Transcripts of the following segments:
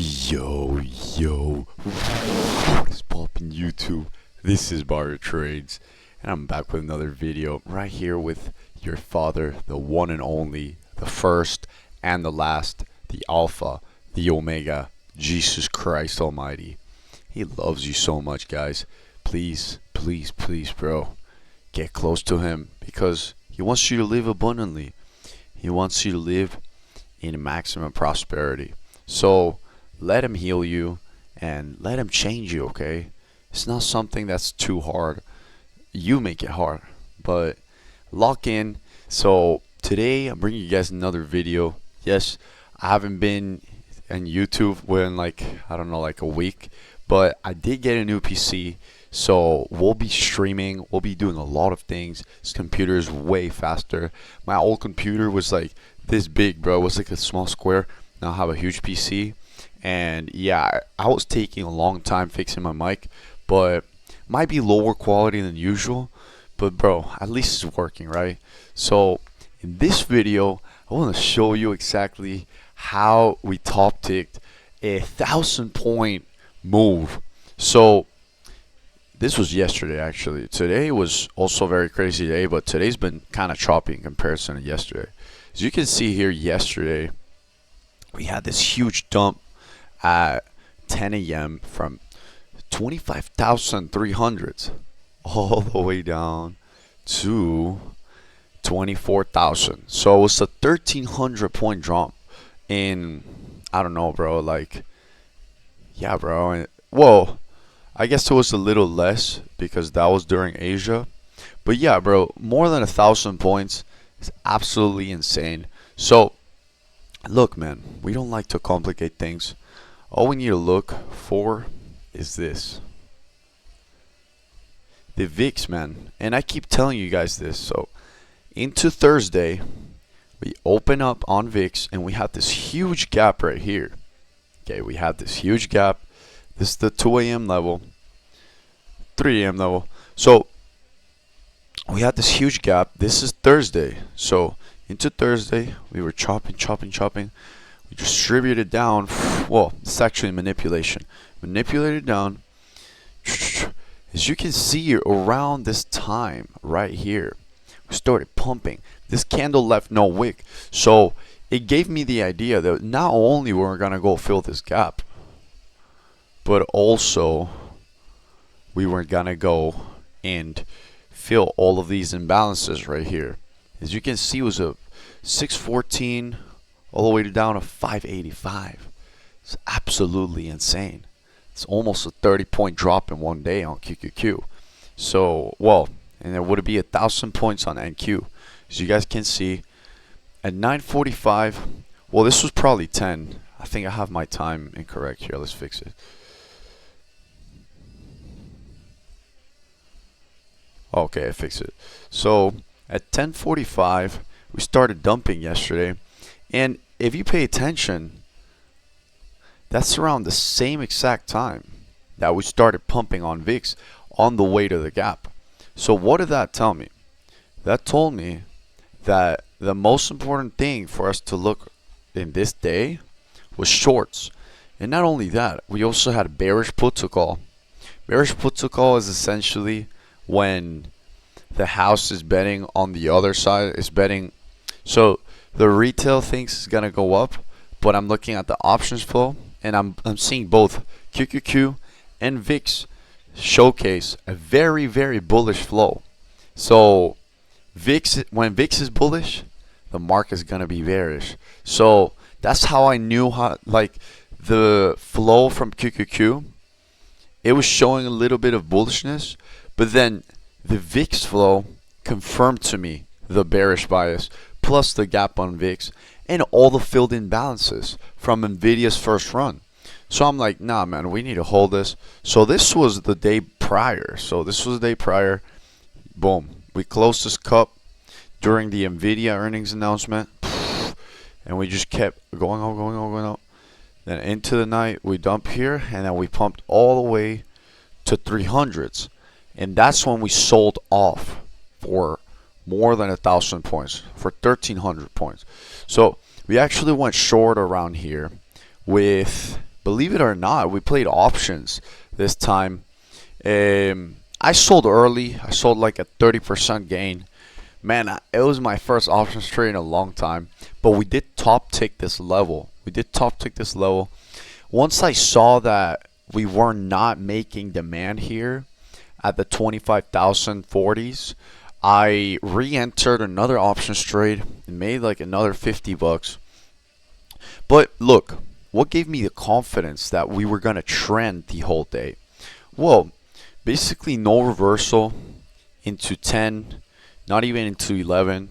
Yo, what is poppin' YouTube? This is Barter Trades, and I'm back with another video right here with your father, the one and only, the first and the last, the Alpha, the Omega, Jesus Christ Almighty. He loves you so much, guys. Please, bro, get close to him because he wants you to live abundantly. He wants you to live in maximum prosperity. So let him heal you and let him change you, okay? It's not something that's too hard. You make it hard, but lock in. So today I'm bringing you guys another video. Yes, I haven't been on YouTube in like a week, but I did get a new PC. So we'll be streaming, we'll be doing a lot of things. This computer is way faster. My old computer was like this big, bro. It was like a small square. Now I have a huge PC. And yeah, I was taking a long time fixing my mic, but might be lower quality than usual, but bro, at least it's working, right? So in this video, I want to show you exactly how we top ticked a 1,000-point move. So this was yesterday, actually. Today was also a very crazy day, but today's been kind of choppy in comparison to yesterday. As you can see here, yesterday we had this huge dump at 10 a.m. from 25,300 all the way down to 24,000. So it was a 1,300 point drop in, I don't know, bro, like, yeah, bro. Well, I guess it was a little less because that was during Asia. But yeah, bro, more than 1,000 points is absolutely insane. So look, man, we don't like to complicate things. All we need to look for is this. The VIX, man. And I keep telling you guys this. So into Thursday, we open up on VIX and we have this huge gap right here. Okay, we have this huge gap. This is the 2 a.m. level, 3 a.m. level. So we had this huge gap. This is Thursday. So into Thursday, we were chopping. We distributed down. Well, it's actually manipulation. Manipulated down. As you can see around this time right here, we started pumping. This candle left no wick. So it gave me the idea that not only we're going to go fill this gap, but also we were going to go and fill all of these imbalances right here. As you can see, it was a 614 all the way down to 585. It's absolutely insane. It's almost a 30-point drop in one day on QQQ. So, well, and it would be 1,000 points on NQ. As you guys can see, at 9:45, well, this was probably 10. I think I have my time incorrect here. Let's fix it. Okay, I fixed it. So at 10:45, we started dumping yesterday. And if you pay attention, that's around the same exact time that we started pumping on VIX on the way to the gap. So what did that tell me? That told me that the most important thing for us to look in this day was shorts. And not only that, we also had a bearish put to call. Bearish put to call is essentially when the house is betting on the other side, is betting. So the retail thinks it's gonna go up, but I'm looking at the options flow and I'm seeing both QQQ and VIX showcase a very bullish flow. So when VIX is bullish, the market is gonna be bearish. So that's how I knew how, like, the flow from QQQ, it was showing a little bit of bullishness, but then the VIX flow confirmed to me the bearish bias, plus the gap on VIX, and all the filled in balances from NVIDIA's first run. So I'm like, nah, man, we need to hold this. So this was the day prior. Boom. We closed this cup during the NVIDIA earnings announcement, and we just kept going up. Then into the night, we dumped here, and then we pumped all the way to 300s. And that's when we sold off for more than 1,000 points, for 1,300 points. So we actually went short around here with believe it or not, we played options this time. I sold early. I sold like a 30% gain. Man, it was my first options trade in a long time. But we did top tick this level. Once I saw that we were not making demand here at the 25,040s, I re-entered another options trade and made like another 50 bucks. But look, what gave me the confidence that we were going to trend the whole day? Well, basically no reversal into 10, not even into 11,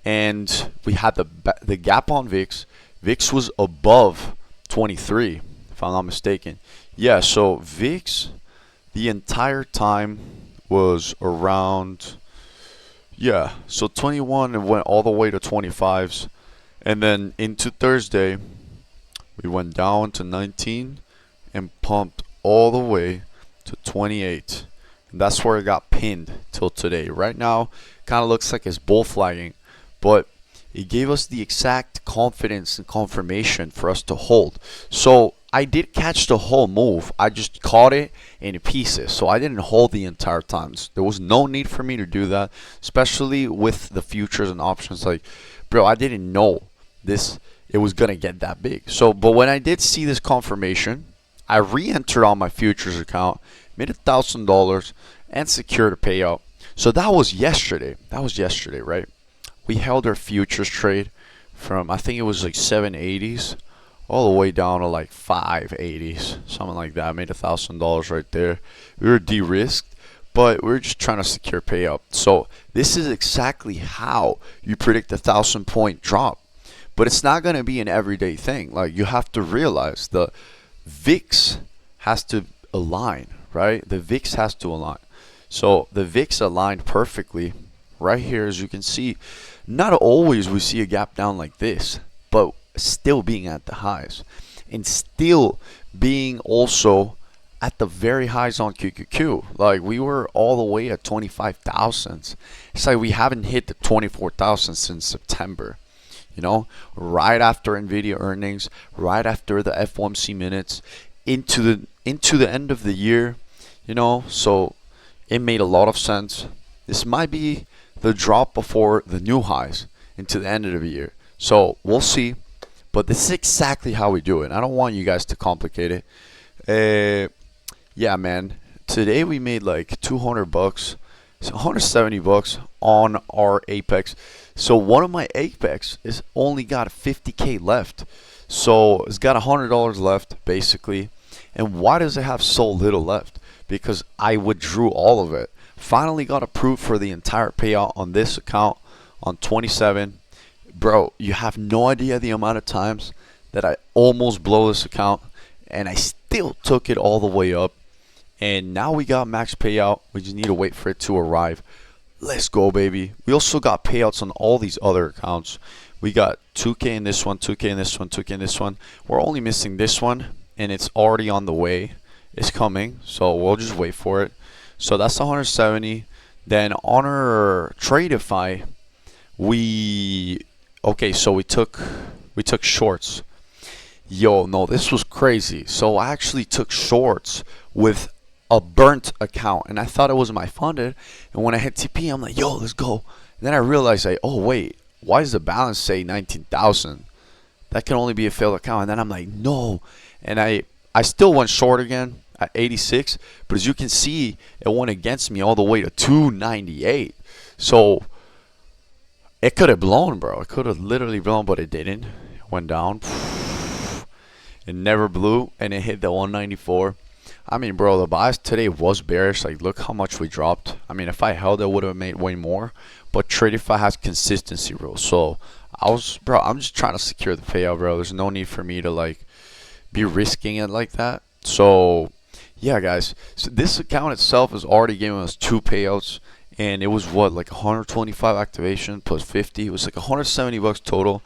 and we had the gap on VIX. VIX was above 23, if I'm not mistaken. Yeah, so VIX the entire time was around, yeah, so 21 and went all the way to 25s, and then into Thursday we went down to 19 and pumped all the way to 28. And that's where it got pinned till today. Right now, kind of looks like it's bull flagging, but it gave us the exact confidence and confirmation for us to hold. So I did catch the whole move. I just caught it in pieces. So I didn't hold the entire time. There was no need for me to do that, especially with the futures and options. Like, bro, I didn't know it was gonna get that big. So, but when I did see this confirmation, I re-entered on my futures account, made $1,000, and secured a payout. So that was yesterday. Right? We held our futures trade from, I think it was like 780s all the way down to like 580s, something like that. I made $1,000 right there. We were de-risked, but we were just trying to secure payout. So this is exactly how you predict a 1,000-point drop. But it's not going to be an everyday thing. Like, you have to realize the VIX has to align, right? The VIX has to align. So the VIX aligned perfectly right here, as you can see. Not always we see a gap down like this, but still being at the highs and still being also at the very highs on QQQ. Like, we were all the way at 25,000. It's like we haven't hit the 24,000 since September. You know, right after Nvidia earnings, right after the FOMC minutes, into the end of the year, you know. So it made a lot of sense. This might be the drop before the new highs into the end of the year. So we'll see. But this is exactly how we do it. I don't want you guys to complicate it. Yeah, man. Today we made like 200 bucks. It's 170 bucks on our Apex. So one of my Apex is only got 50K left. So it's got $100 left basically. And why does it have so little left? Because I withdrew all of it. Finally got approved for the entire payout on this account on 27. Bro, you have no idea the amount of times that I almost blow this account and I still took it all the way up. And now we got max payout. We just need to wait for it to arrive. Let's go, baby. We also got payouts on all these other accounts. We got 2K in this one, 2K in this one, 2K in this one. We're only missing this one, and it's already on the way. It's coming, so we'll just wait for it. So that's 170. Then on our Tradeify, so we took shorts. Yo, no, this was crazy. So I actually took shorts with a burnt account, and I thought it was my funded. And when I hit TP, I'm like, yo, let's go. And then I realized, oh wait, why does the balance say 19,000? That can only be a failed account. And then I'm like, no. And I still went short again at 86, but as you can see, it went against me all the way to 298. So it could have blown, bro. It could have literally blown, but it didn't. It went down. It never blew, and it hit the 194. I mean, bro, the bias today was bearish. Like, look how much we dropped. I mean, if I held it, would have made way more. But Tradeify has consistency rules. So I'm just trying to secure the payout, bro. There's no need for me to like be risking it like that. So yeah, guys. So this account itself is already giving us 2 payouts, and it was what, like 125 activation plus 50. It was like 170 bucks total.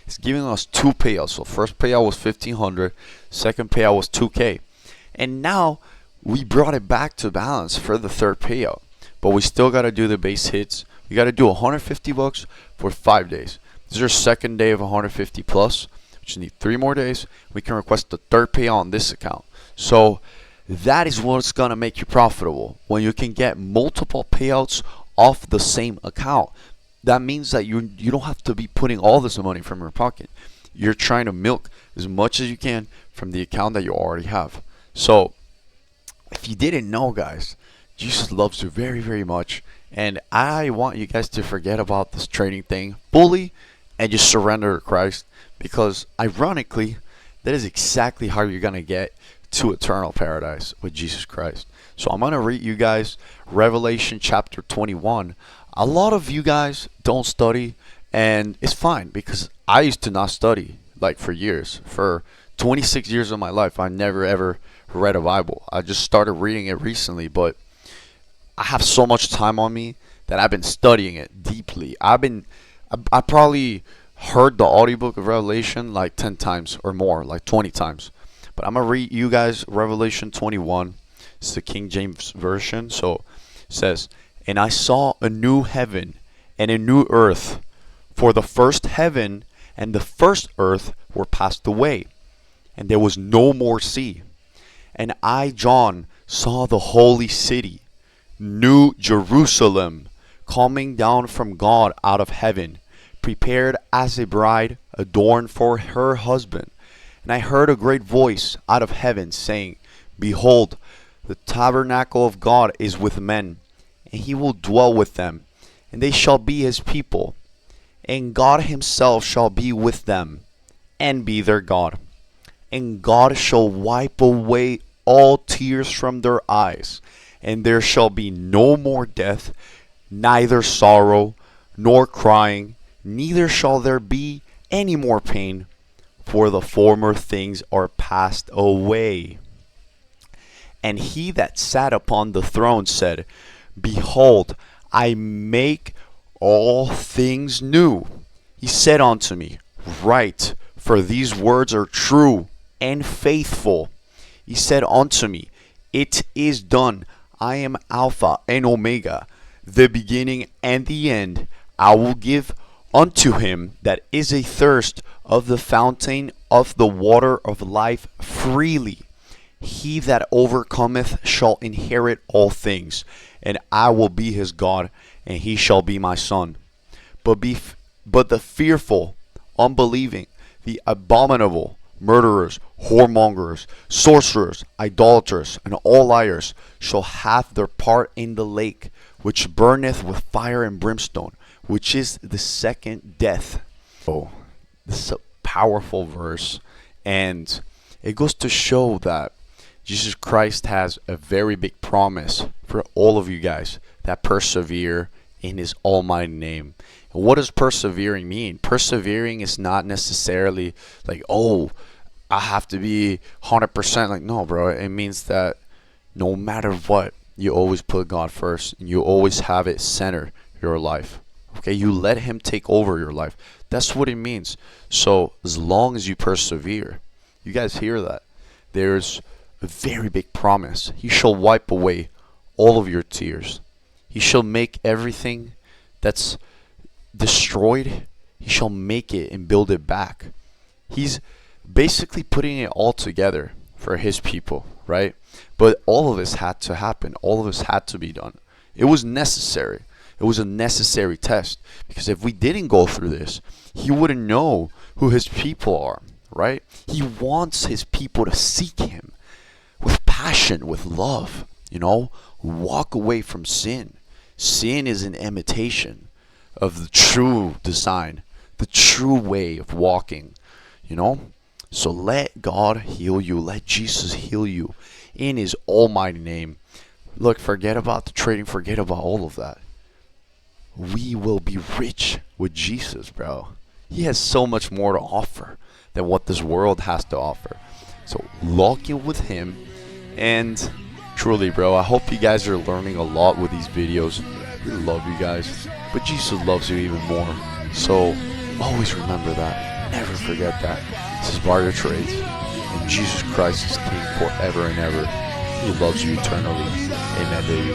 It's giving us 2 payouts. So first payout was 1,500. Second payout was 2K. And now we brought it back to balance for the third payout. But we still got to do the base hits. We got to do 150 bucks for 5 days. This is our second day of 150 plus. We just need 3 more days. We can request the third payout on this account. So that is what's going to make you profitable. When you can get multiple payouts off the same account, that means that you don't have to be putting all this money from your pocket. You're trying to milk as much as you can from the account that you already have. So if you didn't know, guys, Jesus loves you very, very much. And I want you guys to forget about this trading thing fully and just surrender to Christ. Because ironically, that is exactly how you're going to get to eternal paradise with Jesus Christ. So I'm going to read you guys Revelation chapter 21. A lot of you guys don't study, and it's fine because I used to not study like for years. For 26 years of my life, I never ever read a Bible. I just started reading it recently, but I have so much time on me that I've been studying it deeply. I probably heard the audiobook of Revelation like 10 times or more, like 20 times. But I'm going to read you guys Revelation 21. It's the King James Version. So it says, "And I saw a new heaven and a new earth, for the first heaven and the first earth were passed away, and there was no more sea. And I, John, saw the holy city, New Jerusalem, coming down from God out of heaven, prepared as a bride adorned for her husband. And I heard a great voice out of heaven saying, Behold, the tabernacle of God is with men, and he will dwell with them, and they shall be his people. And God himself shall be with them, and be their God. And God shall wipe away all tears from their eyes, and there shall be no more death, neither sorrow, nor crying, neither shall there be any more pain, for the former things are passed away. And he that sat upon the throne said, Behold, I make all things new. He said unto me, Write, for these words are true and faithful. He said unto me, It is done. I am Alpha and Omega, the beginning and the end. I will give unto him that is athirst of the fountain of the water of life freely. He that overcometh shall inherit all things, and I will be his God, and he shall be my son. But the fearful, unbelieving, the abominable, murderers, whoremongers, sorcerers, idolaters, and all liars shall have their part in the lake, which burneth with fire and brimstone, which is the second death. Oh, this is a powerful verse, and it goes to show that Jesus Christ has a very big promise for all of you guys that persevere in his almighty name. And what does persevering mean? Persevering is not necessarily like, oh, I have to be 100%. Like, no, bro. It means that no matter what, you always put God first, and you always have it center your life. Okay, you let him take over your life. That's what it means. So as long as you persevere, you guys hear that? There's a very big promise. He shall wipe away all of your tears. He shall make everything that's destroyed, he shall make it and build it back. He's basically putting it all together for his people, right? But all of this had to happen. All of this had to be done. It was necessary. It was a necessary test, because if we didn't go through this, he wouldn't know who his people are, right? He wants his people to seek him with passion, with love, walk away from sin. Sin is an imitation of the true design, the true way of walking, So let God heal you. Let Jesus heal you in his almighty name. Look, forget about the trading. Forget about all of that. We will be rich with Jesus, bro. He has so much more to offer than what this world has to offer. So lock in with him. And truly, bro, I hope you guys are learning a lot with these videos. I really love you guys. But Jesus loves you even more. So always remember that. Never forget that. This is Barter Trades. And Jesus Christ is King forever and ever. He loves you eternally. Amen, baby.